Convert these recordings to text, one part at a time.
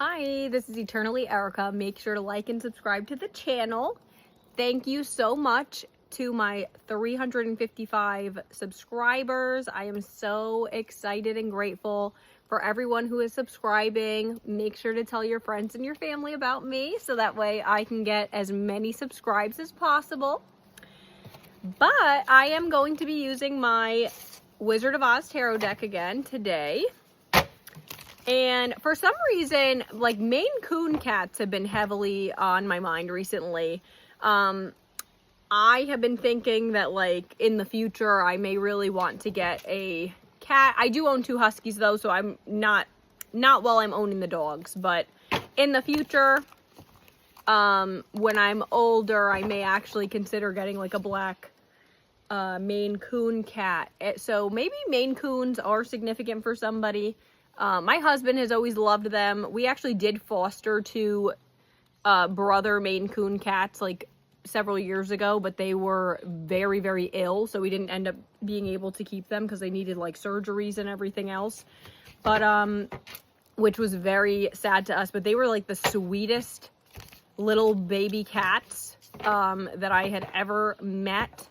Hi, this is Eternally Erica. Make sure to like and subscribe to the channel. Thank you so much to my 355 subscribers. I am so excited and grateful for everyone who is subscribing. Make sure to tell your friends and your family about me so that way I can get as many subscribes as possible. But I am going to be using my Wizard of Oz tarot deck again today. And for some reason, like, Maine Coon cats have been heavily on my mind recently. I have been thinking that, like, in the future, I may really want to get a cat. I do own 2 huskies, though, so I'm not while I'm owning the dogs. But in the future, when I'm older, I may actually consider getting, like, a black Maine Coon cat. So maybe Maine Coons are significant for somebody. My husband has always loved them. We actually did foster 2 brother Maine Coon cats like several years ago, but they were very, very ill, so we didn't end up being able to keep them because they needed like surgeries and everything else. But which was very sad to us, but they were like the sweetest little baby cats that I had ever met.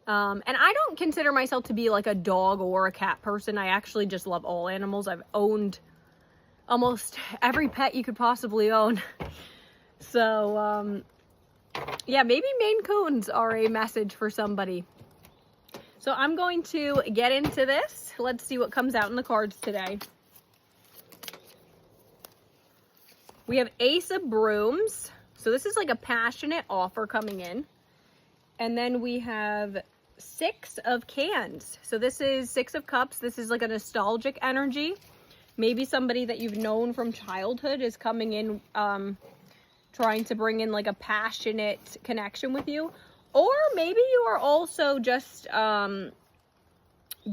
And I don't consider myself to be like a dog or a cat person. I actually just love all animals. I've owned almost every pet you could possibly own. So, yeah, maybe Maine Coons are a message for somebody. So I'm going to get into this. Let's see what comes out in the cards today. We have Ace of Brooms. So this is like a passionate offer coming in. And then we have 6 of Cans. So this is 6 of Cups. This is like a nostalgic energy. Maybe somebody that you've known from childhood is coming in, trying to bring in like a passionate connection with you. Or maybe you are also just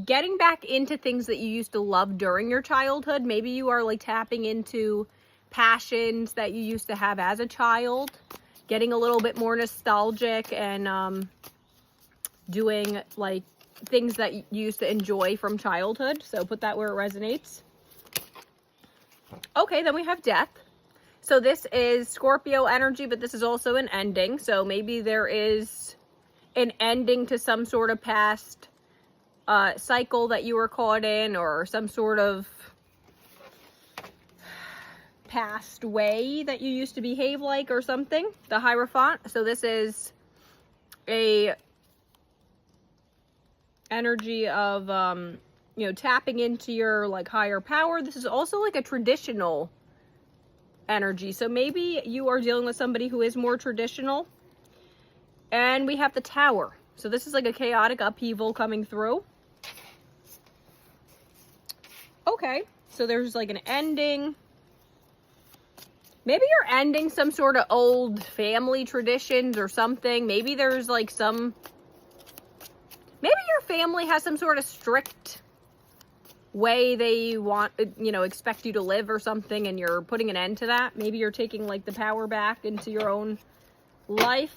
getting back into things that you used to love during your childhood. Maybe you are like tapping into passions that you used to have as a child, getting a little bit more nostalgic and doing like things that you used to enjoy from childhood. So put that where it resonates. Okay, then we have Death. So this is Scorpio energy, but this is also an ending. So maybe there is an ending to some sort of past cycle that you were caught in, or some sort of past way that you used to behave like or something. The Hierophant. So this is a energy of you know, tapping into your like higher power. This is also like a traditional energy, so maybe you are dealing with somebody who is more traditional. And we have the Tower. So this is like a chaotic upheaval coming through. Okay, so there's like an ending. Maybe you're ending some sort of old family traditions or something. Maybe there's like some, maybe your family has some sort of strict way they want, you know, expect you to live or something, and you're putting an end to that. Maybe you're taking like the power back into your own life.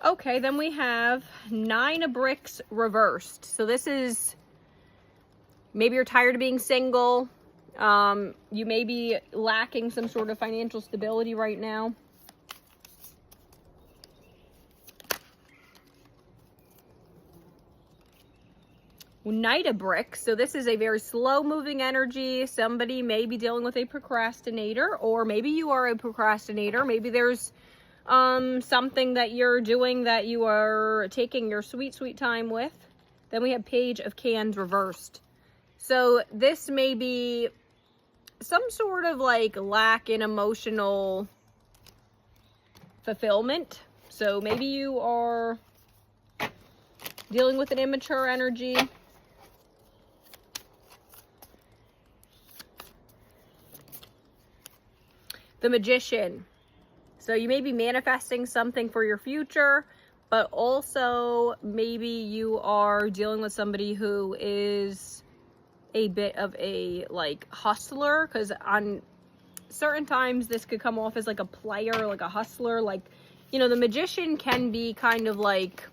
Okay, then we have 9 of Bricks reversed. So this is, maybe you're tired of being single. You may be lacking some sort of financial stability right now. Knight of Bricks. So this is a very slow moving energy. Somebody may be dealing with a procrastinator, or maybe you are a procrastinator. Maybe there's something that you're doing that you are taking your sweet, sweet time with. Then we have Page of Cans reversed. So this may be some sort of like lack in emotional fulfillment. So maybe you are dealing with an immature energy. The Magician. So you may be manifesting something for your future, but also maybe you are dealing with somebody who is a bit of a like hustler, because on certain times this could come off as like a player, like a hustler. Like, you know, the Magician can be kind of like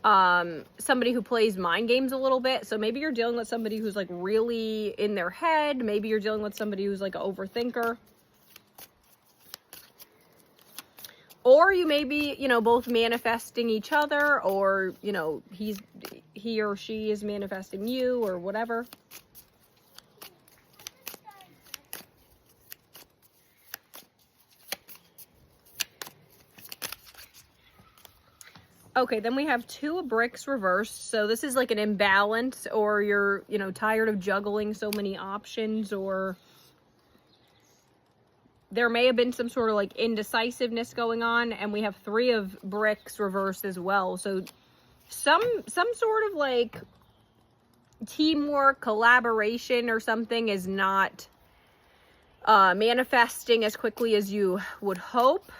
somebody who plays mind games a little bit. So maybe you're dealing with somebody who's like really in their head. Maybe you're dealing with somebody who's like an overthinker. Or you may be, you know, both manifesting each other, or, you know, he or she is manifesting you, or whatever. Okay, then we have 2 of bricks reversed. So this is like an imbalance, or you're, you know, tired of juggling so many options, or there may have been some sort of like indecisiveness going on. And we have 3 of bricks reversed as well. So some sort of like teamwork, collaboration or something is not manifesting as quickly as you would hope.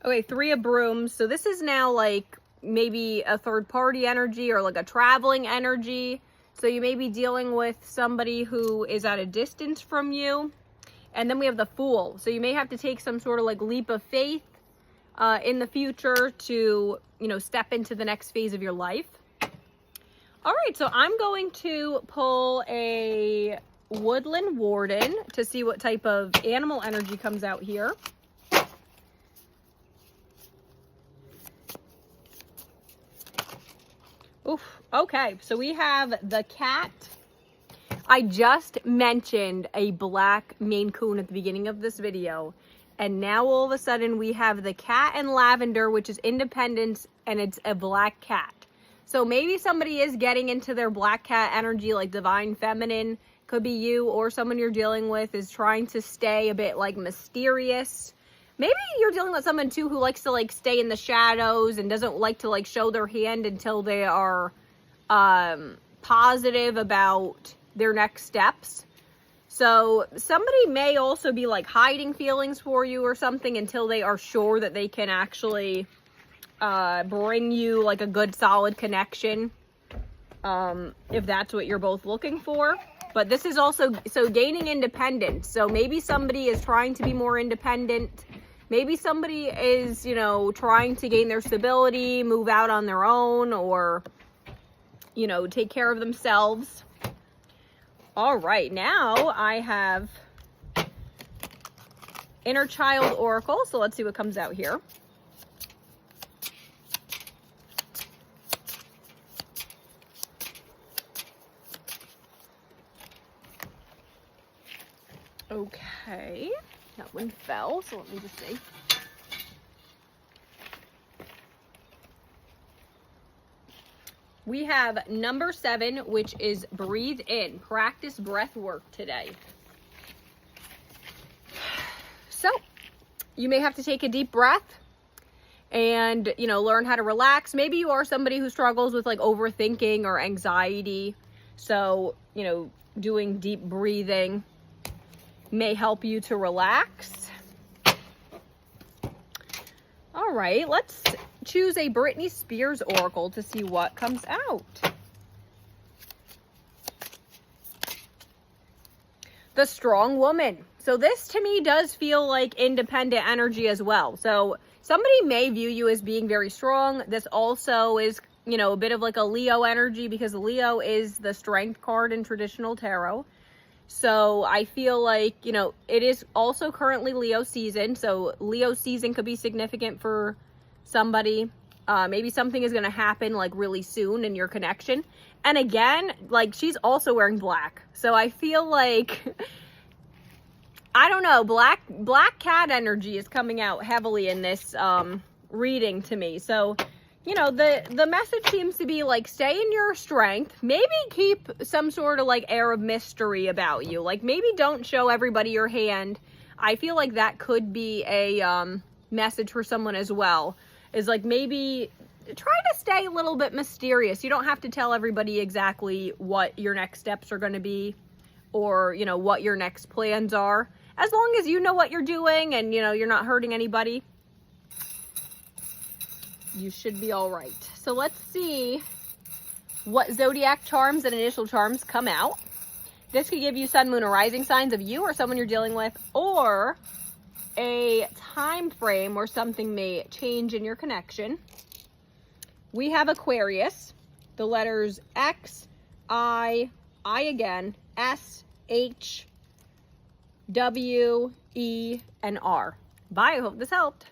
Okay, 3 of brooms. So this is now like maybe a third party energy, or like a traveling energy. So you may be dealing with somebody who is at a distance from you. And then we have the Fool. So you may have to take some sort of like leap of faith in the future to, you know, step into the next phase of your life. All right, so I'm going to pull a Woodland Warden to see what type of animal energy comes out here. Oof. Okay, so we have the cat. I just mentioned a black Maine Coon at the beginning of this video, and now all of a sudden we have the cat and lavender, which is independence, and it's a black cat. So maybe somebody is getting into their black cat energy, like divine feminine. Could be you, or someone you're dealing with is trying to stay a bit like mysterious. Maybe you're dealing with someone too who likes to like stay in the shadows and doesn't like to like show their hand until they are positive about their next steps. So somebody may also be like hiding feelings for you or something until they are sure that they can actually bring you like a good solid connection, if that's what you're both looking for. But this is also, so gaining independence. So maybe somebody is trying to be more independent. Maybe somebody is, you know, trying to gain their stability, move out on their own, or, you know, take care of themselves. All right, now I have Inner Child Oracle. So let's see what comes out here. Okay, that one fell, so let me just see. We have number 7, which is breathe in. Practice breath work today. So, you may have to take a deep breath and, you know, learn how to relax. Maybe you are somebody who struggles with like overthinking or anxiety. So, you know, doing deep breathing may help you to relax. All right, let's choose a Britney Spears oracle to see what comes out. The Strong Woman. So this to me does feel like independent energy as well. So somebody may view you as being very strong. This also is, you know, a bit of like a Leo energy, because Leo is the strength card in traditional tarot. So I feel like, you know, it is also currently Leo season. So Leo season could be significant for somebody. Maybe something is going to happen like really soon in your connection. And again, like she's also wearing black. So I feel like, I don't know, black cat energy is coming out heavily in this reading to me. So, you know, the message seems to be like, stay in your strength. Maybe keep some sort of like air of mystery about you. Like maybe don't show everybody your hand. I feel like that could be a message for someone as well. Is like maybe try to stay a little bit mysterious. You don't have to tell everybody exactly what your next steps are going to be, or, you know, what your next plans are. As long as you know what you're doing and, you know, you're not hurting anybody, you should be all right. So let's see what zodiac charms and initial charms come out. This could give you sun, moon, or rising signs of you or someone you're dealing with, or a time frame where something may change in your connection. We have Aquarius, the letters X, I again, S, H, W, E, and R. Bye, I hope this helped.